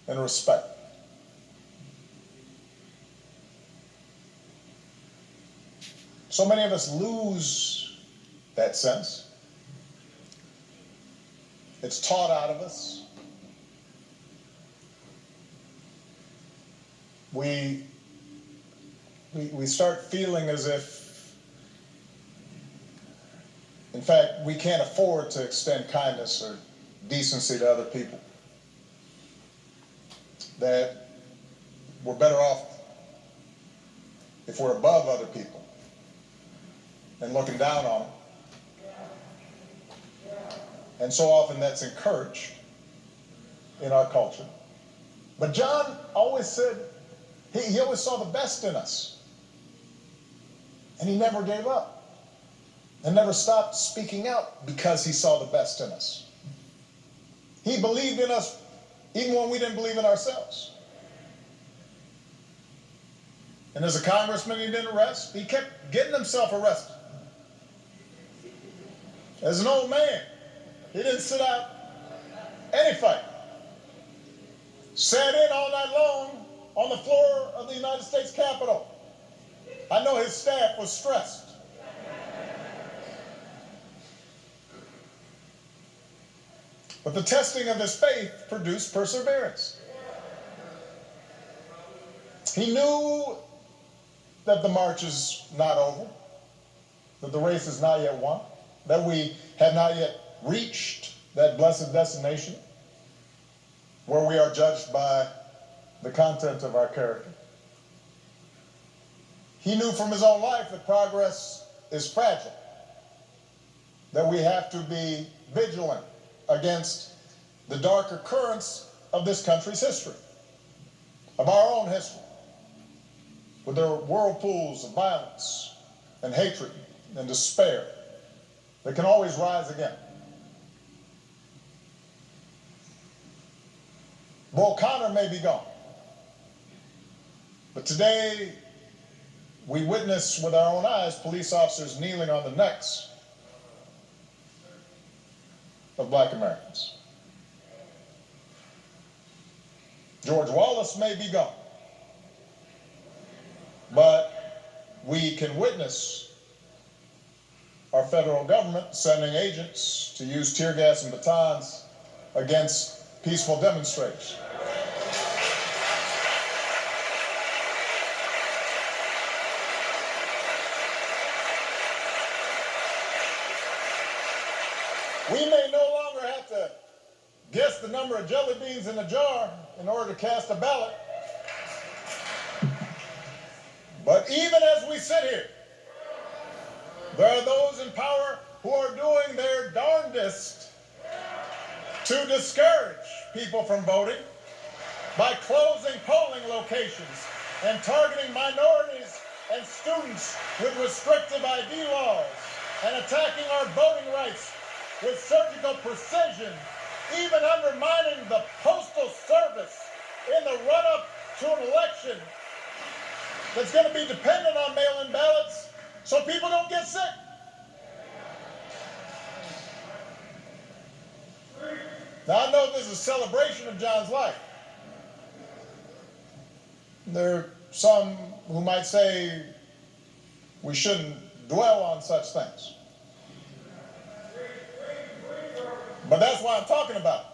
and respect. So many of us lose that sense. It's taught out of us. We start feeling as if, in fact, we can't afford to extend kindness or decency to other people. That we're better off if we're above other people and looking down on them. And so often that's encouraged in our culture. But John always said, he always saw the best in us. And he never gave up and never stopped speaking out because he saw the best in us. He believed in us even when we didn't believe in ourselves. And as a congressman, he didn't rest. He kept getting himself arrested. As an old man, he didn't sit out any fight. Sat in all night long on the floor of the United States Capitol. I know his staff was stressed. But the testing of his faith produced perseverance. He knew that the march is not over, that the race is not yet won, that we have not yet reached that blessed destination where we are judged by the content of our character. He knew from his own life that progress is fragile, that we have to be vigilant against the darker currents of this country's history, of our own history, with their whirlpools of violence and hatred and despair that can always rise again. Bull Connor may be gone, but today we witness with our own eyes police officers kneeling on the necks of black Americans. George Wallace may be gone, but we can witness our federal government sending agents to use tear gas and batons against peaceful demonstrators. We may no longer have to guess the number of jelly beans in a jar in order to cast a ballot. But even as we sit here, there are those in power who are doing their darndest to discourage people from voting by closing polling locations and targeting minorities and students with restrictive ID laws and attacking our voting rights with surgical precision, even undermining the Postal Service in the run-up to an election that's going to be dependent on mail-in ballots so people don't get sick. Now, I know this is a celebration of John's life. There are some who might say we shouldn't dwell on such things. But that's why I'm talking about it.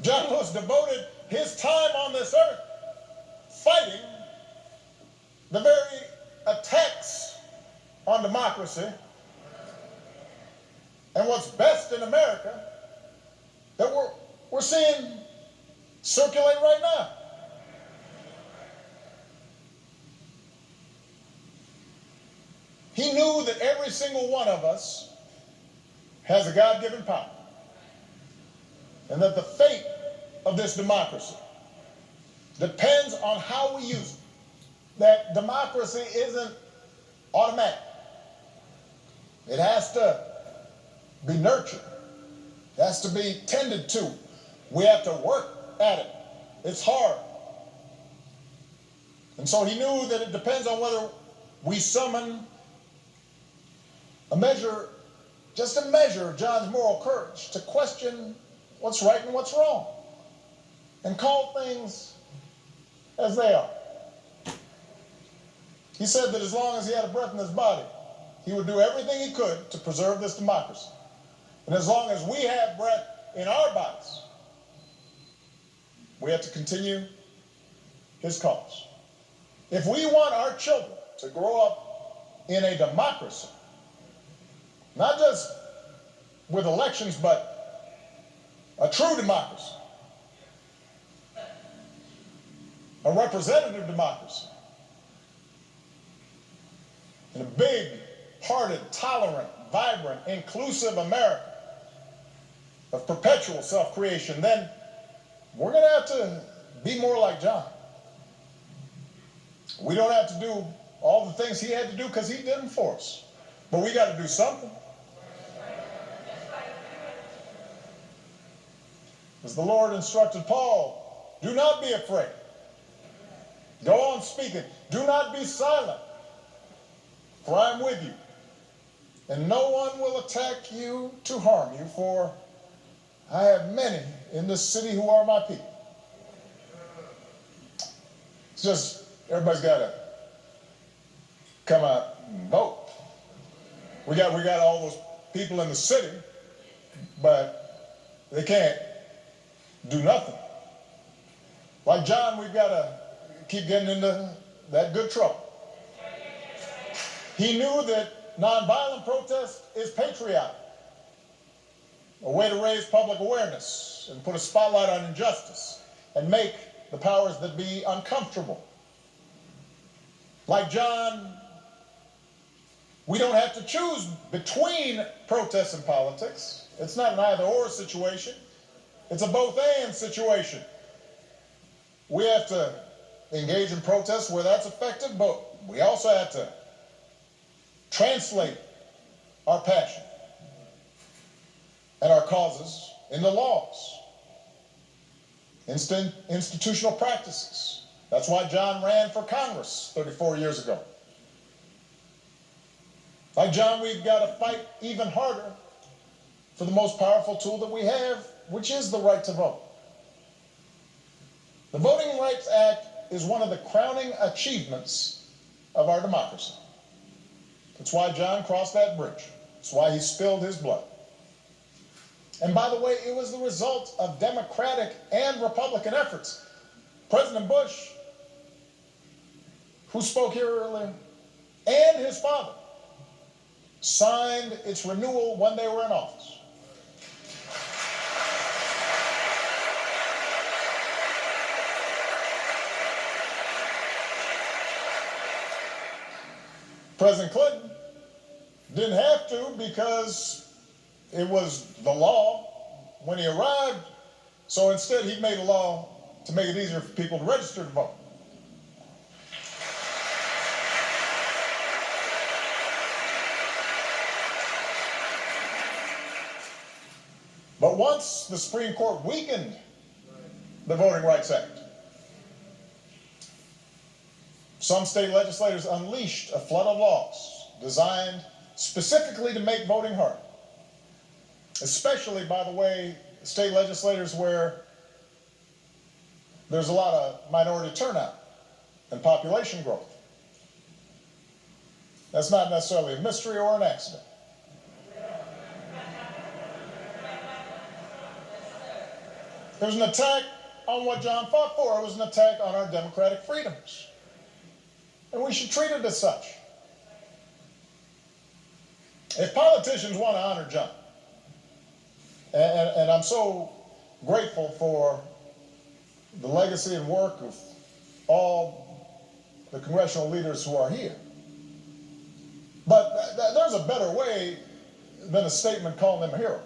John Lewis devoted his time on this earth fighting the very attacks on democracy and what's best in America that we're seeing circulate right now. He knew that every single one of us has a God-given power, and that the fate of this democracy depends on how we use it. That democracy isn't automatic. It has to be nurtured. It has to be tended to. We have to work at it. It's hard. And so he knew that it depends on whether we summon a measure just a measure of John's moral courage to question what's right and what's wrong and call things as they are. He said that as long as he had a breath in his body, he would do everything he could to preserve this democracy. And as long as we have breath in our bodies, we have to continue his cause. If we want our children to grow up in a democracy, not just with elections, but a true democracy, a representative democracy, in a big-hearted, tolerant, vibrant, inclusive America of perpetual self-creation, then we're going to have to be more like John. We don't have to do all the things he had to do because he did them for us. But we got to do something. As the Lord instructed Paul, do not be afraid. Go on speaking. Do not be silent, for I am with you. And no one will attack you to harm you, for I have many in this city who are my people. It's just, everybody's got to come out and vote. We got all those people in the city, but they can't do nothing. Like John, we've got to keep getting into that good trouble. He knew that nonviolent protest is patriotic, a way to raise public awareness and put a spotlight on injustice and make the powers that be uncomfortable. Like John, we don't have to choose between protests and politics. It's not an either-or situation. It's a both-and situation. We have to engage in protests where that's effective, but we also have to translate our passion and our causes into laws, institutional practices. That's why John ran for Congress 34 years ago. Like John, we've got to fight even harder for the most powerful tool that we have, which is the right to vote. The Voting Rights Act is one of the crowning achievements of our democracy. That's why John crossed that bridge. That's why he spilled his blood. And by the way, it was the result of Democratic and Republican efforts. President Bush, who spoke here earlier, and his father signed its renewal when they were in office. President Clinton didn't have to because it was the law when he arrived. So instead, he made a law to make it easier for people to register to vote. But once the Supreme Court weakened the Voting Rights Act, some state legislators unleashed a flood of laws designed specifically to make voting hard. Especially, by the way, state legislators where there's a lot of minority turnout and population growth. That's not necessarily a mystery or an accident. There was an attack on what John fought for. It was an attack on our democratic freedoms. And we should treat it as such. If politicians want to honor John, and I'm so grateful for the legacy and work of all the congressional leaders who are here, but there's a better way than a statement calling him a hero.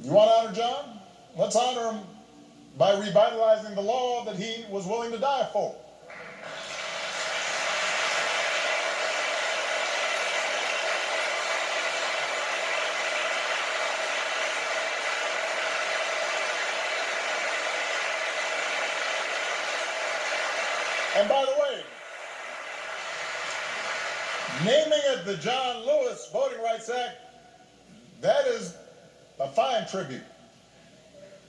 You want to honor John? Let's honor him by revitalizing the law that he was willing to die for. And by the way, naming a Granted, the John Lewis Voting Rights Act, that is a fine tribute.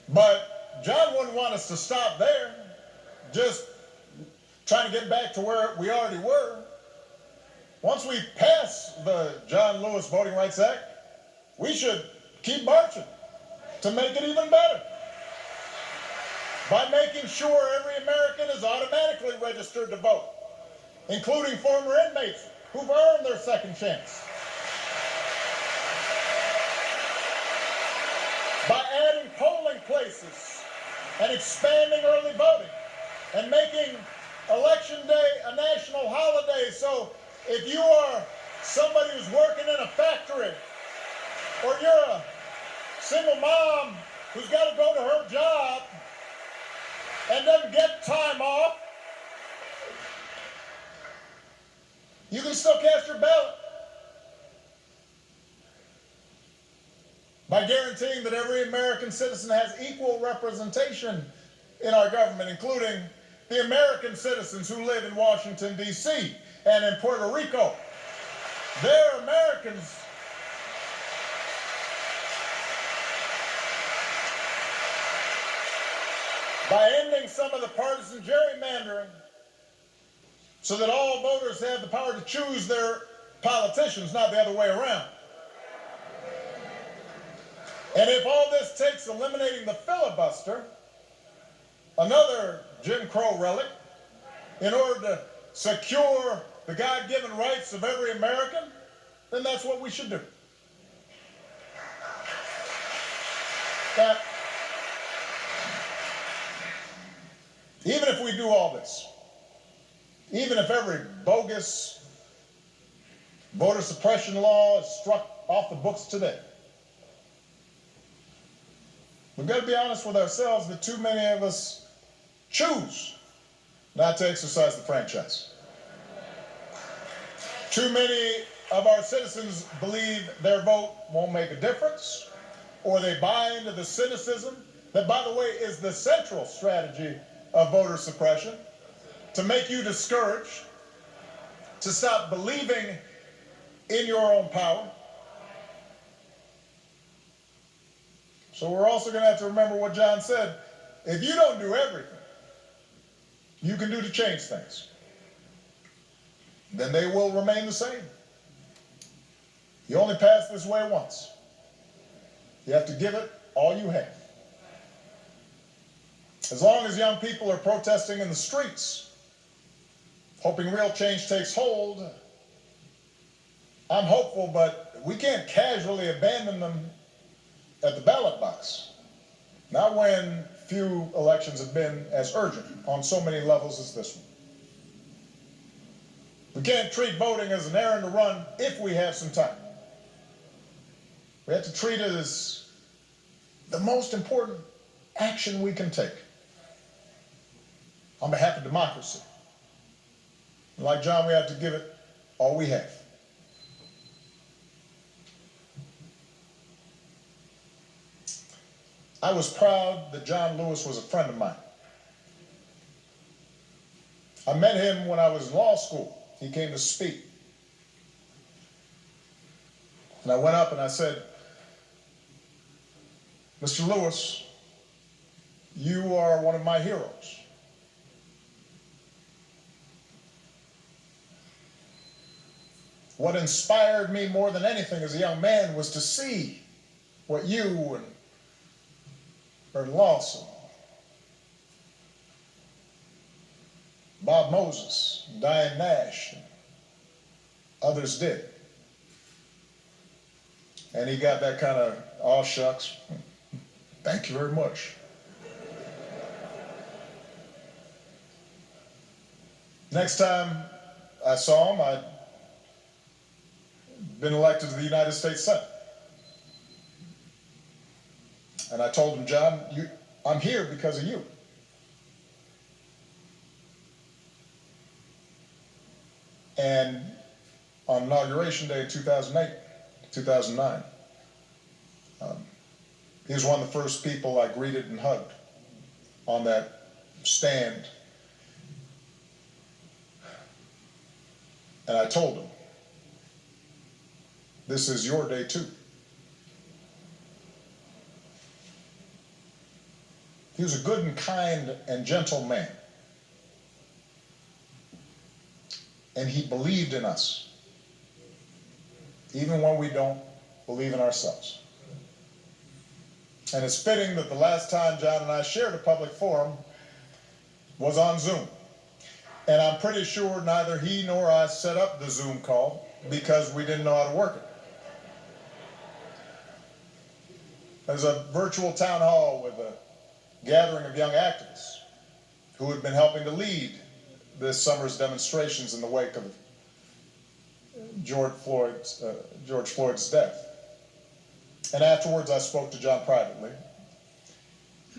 But John wouldn't want us to stop there, just trying to get back to where we already were. Once we pass the John Lewis Voting Rights Act, we should keep marching to make it even better by making sure every American is automatically registered to vote, including former inmates who've earned their second chance. By adding polling places and expanding early voting and making Election Day a national holiday. So if you are somebody who's working in a factory, or you're a single mom who's got to go to her job and doesn't get time off, you can still cast your ballot by guaranteeing that every American citizen has equal representation in our government, including the American citizens who live in Washington, D.C. and in Puerto Rico. They're Americans. By ending some of the partisan gerrymandering so that all voters have the power to choose their politicians, not the other way around. And if all this takes eliminating the filibuster, another Jim Crow relic, in order to secure the God-given rights of every American, then that's what we should do. Now, even if we do all this, even if every bogus voter suppression law is struck off the books today, we've got to be honest with ourselves that too many of us choose not to exercise the franchise. Too many of our citizens believe their vote won't make a difference, or they buy into the cynicism that, by the way, is the central strategy of voter suppression, to make you discouraged, to stop believing in your own power. So we're also going to have to remember what John said. If you don't do everything you can do to change things, then they will remain the same. You only pass this way once. You have to give it all you have. As long as young people are protesting in the streets, hoping real change takes hold, I'm hopeful, but we can't casually abandon them at the ballot box. Not when few elections have been as urgent on so many levels as this one. We can't treat voting as an errand to run if we have some time. We have to treat it as the most important action we can take on behalf of democracy. And like John, we have to give it all we have. I was proud that John Lewis was a friend of mine. I met him when I was in law school. He came to speak. And I went up and I said, Mr. Lewis, you are one of my heroes. What inspired me more than anything as a young man was to see what you and Bert Lawson, Bob Moses, Diane Nash, and others did. And he got that kind of, aw shucks, thank you very much. Next time I saw him, I'd been elected to the United States Senate. And I told him, John, I'm here because of you. And on Inauguration Day in 2009, he was one of the first people I greeted and hugged on that stand. And I told him this is your day too. He was a good and kind and gentle man. And he believed in us, even when we don't believe in ourselves. And it's fitting that the last time John and I shared a public forum was on Zoom. And I'm pretty sure neither he nor I set up the Zoom call because we didn't know how to work it. There's a virtual town hall with a gathering of young activists who had been helping to lead this summer's demonstrations in the wake of George Floyd's death. And afterwards I spoke to John privately,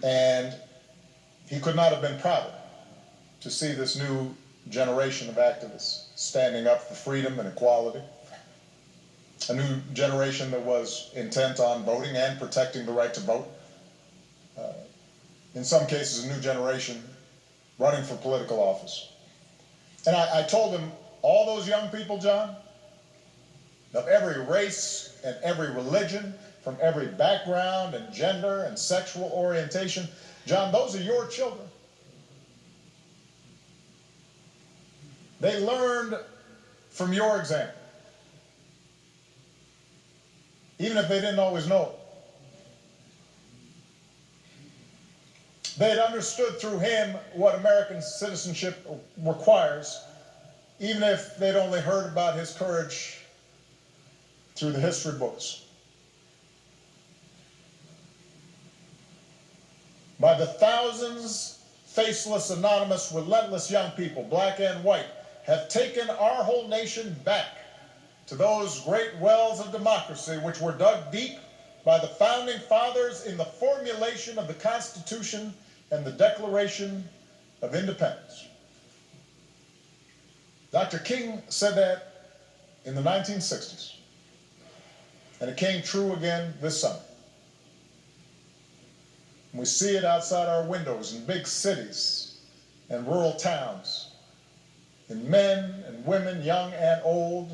and he could not have been prouder to see this new generation of activists standing up for freedom and equality, a new generation that was intent on voting and protecting the right to vote, in some cases a new generation running for political office. And I told him, all those young people, John, of every race and every religion, from every background and gender and sexual orientation, John, those are your children. They learned from your example, even if they didn't always know it. They had understood through him what American citizenship requires, even if they'd only heard about his courage through the history books. By the thousands, faceless, anonymous, relentless young people, black and white, have taken our whole nation back to those great wells of democracy which were dug deep by the founding fathers in the formulation of the Constitution and the Declaration of Independence. Dr. King said that in the 1960s, and it came true again this summer. We see it outside our windows in big cities and rural towns, in men and women, young and old,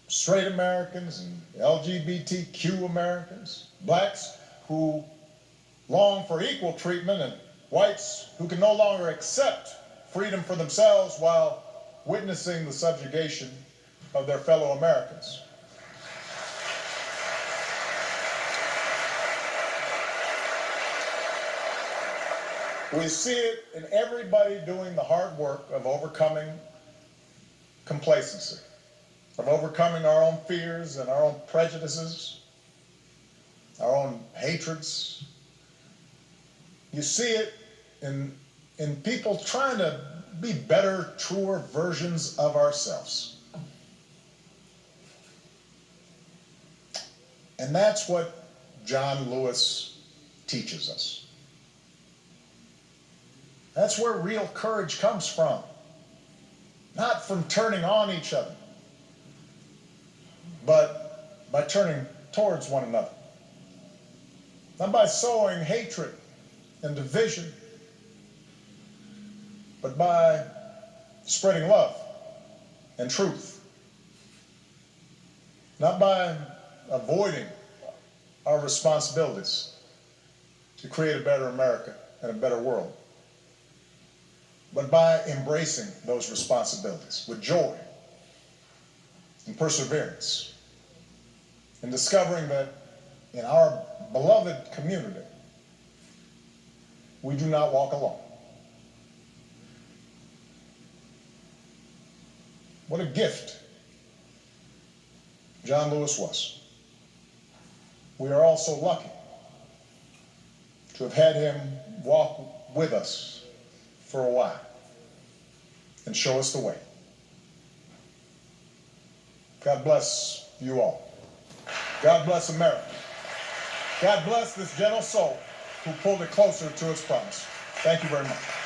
straight Americans and LGBTQ Americans, blacks who long for equal treatment, and whites who can no longer accept freedom for themselves while witnessing the subjugation of their fellow Americans. We see it in everybody doing the hard work of overcoming complacency, of overcoming our own fears and our own prejudices, our own hatreds. You see it in people trying to be better, truer versions of ourselves. And that's what John Lewis teaches us. That's where real courage comes from. Not from turning on each other, but by turning towards one another. Not by sowing hatred and division, but by spreading love and truth. Not by avoiding our responsibilities to create a better America and a better world, but by embracing those responsibilities with joy and perseverance, and discovering that in our beloved community, we do not walk alone. What a gift John Lewis was. We are also lucky to have had him walk with us for a while and show us the way. God bless you all. God bless America. God bless this gentle soul who pulled it closer to its promise. Thank you very much.